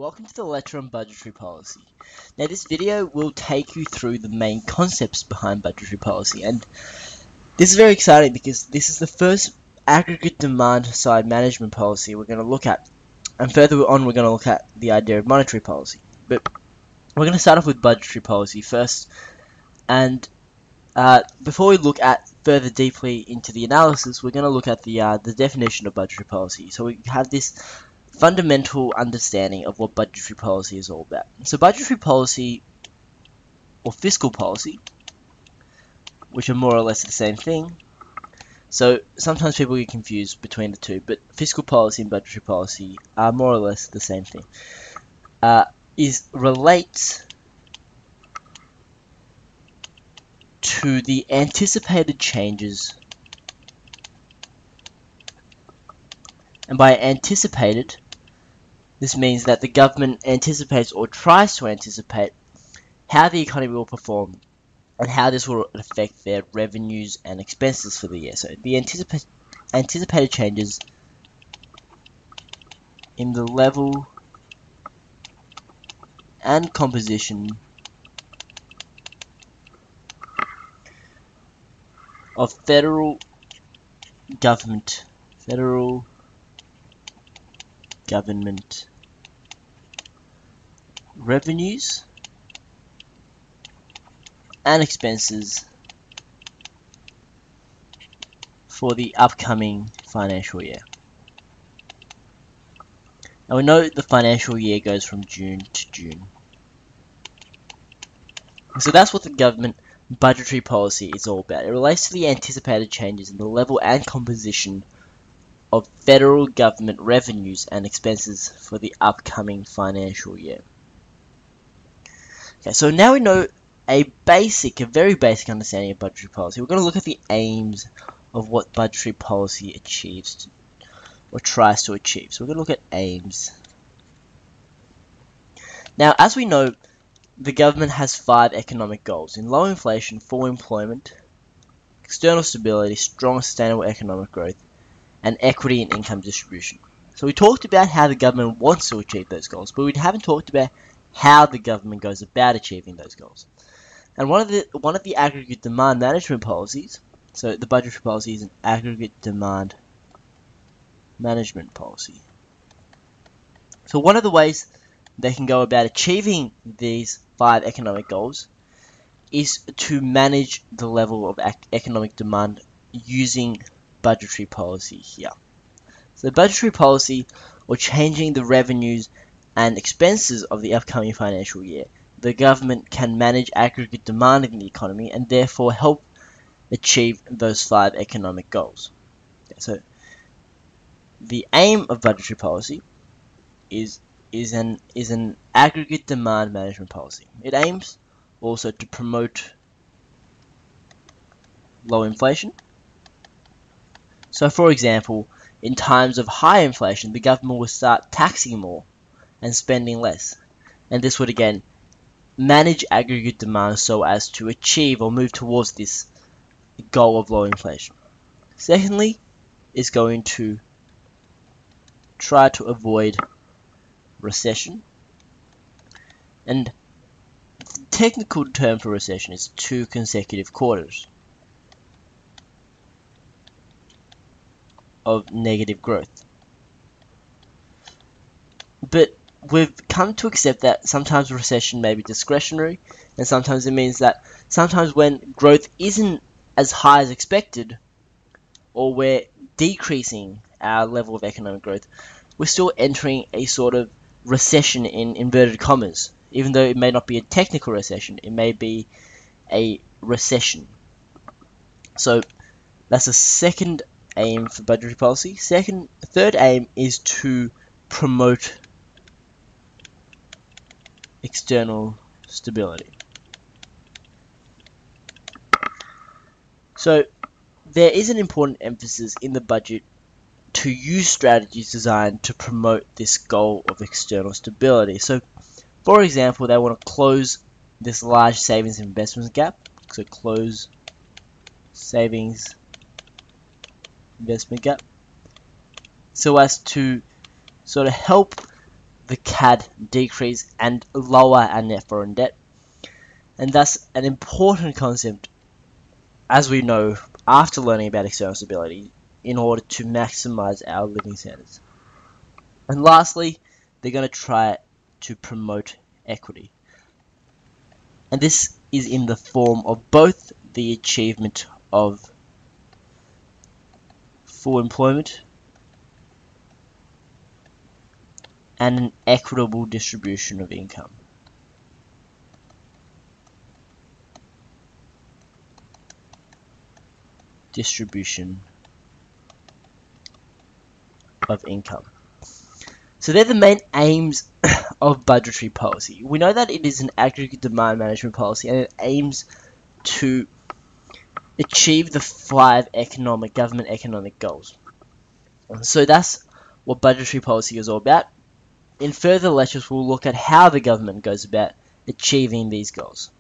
Welcome to the lecture on budgetary policy. Now this video will take you through the main concepts behind budgetary policy, and this is very exciting because this is the first aggregate demand side management policy we're going to look at, and further on we're going to look at the idea of monetary policy. But we're going to start off with budgetary policy first, and before we look at further deeply into the analysis, we're going to look at the definition of budgetary policy. So we have this fundamental understanding of what budgetary policy is all about. So budgetary policy, or fiscal policy, which are more or less the same thing. So sometimes people get confused between the two, but fiscal policy and budgetary policy are more or less the same thing. Relates to the anticipated changes, and by anticipated, this means that the government anticipates or tries to anticipate how the economy will perform and how this will affect their revenues and expenses for the year. So the anticipated changes in the level and composition of federal government revenues and expenses for the upcoming financial year. Now we know the financial year goes from June to June. So that's what the government budgetary policy is all about. It relates to the anticipated changes in the level and composition of federal government revenues and expenses for the upcoming financial year. Okay, so now we know a very basic understanding of budgetary policy. We're going to look at the aims of what budgetary policy achieves or tries to achieve. So we're going to look at aims. Now, as we know, the government has 5 economic goals: in low inflation, full employment, external stability, strong sustainable economic growth, and equity and income distribution. So we talked about how the government wants to achieve those goals, but we haven't talked about how the government goes about achieving those goals. And one of the aggregate demand management policies, so the budgetary policy is an aggregate demand management policy. So one of the ways they can go about achieving these 5 economic goals is to manage the level of economic demand using budgetary policy here. So budgetary policy, or changing the revenues and expenses of the upcoming financial year, the government can manage aggregate demand in the economy and therefore help achieve those 5 economic goals. So the aim of budgetary policy is an aggregate demand management policy. It aims also to promote low inflation. So for example, in times of high inflation, the government will start taxing more and spending less, and this would again manage aggregate demand so as to achieve or move towards this goal of low inflation. Secondly, is going to try to avoid recession, and the technical term for recession is 2 consecutive quarters of negative growth. But we've come to accept that sometimes recession may be discretionary, and sometimes it means that sometimes when growth isn't as high as expected, or we're decreasing our level of economic growth, we're still entering a sort of recession in inverted commas. Even though it may not be a technical recession, it may be a recession. So that's a second aim for budgetary policy. Third aim is to promote external stability. So there is an important emphasis in the budget to use strategies designed to promote this goal of external stability. So for example, they want to close this large savings and investments gap. So close savings investment gap, so as to sort of help the CAD decrease and lower our net foreign debt. And thus an important concept, as we know after learning about external stability, in order to maximize our living standards. And lastly, they're going to try to promote equity. And this is in the form of both the achievement of full employment and an equitable distribution of income. Distribution of income. So they're the main aims of budgetary policy. We know that it is an aggregate demand management policy, and it aims to achieve the 5 government economic goals. So that's what budgetary policy is all about. In further lectures, we'll look at how the government goes about achieving these goals.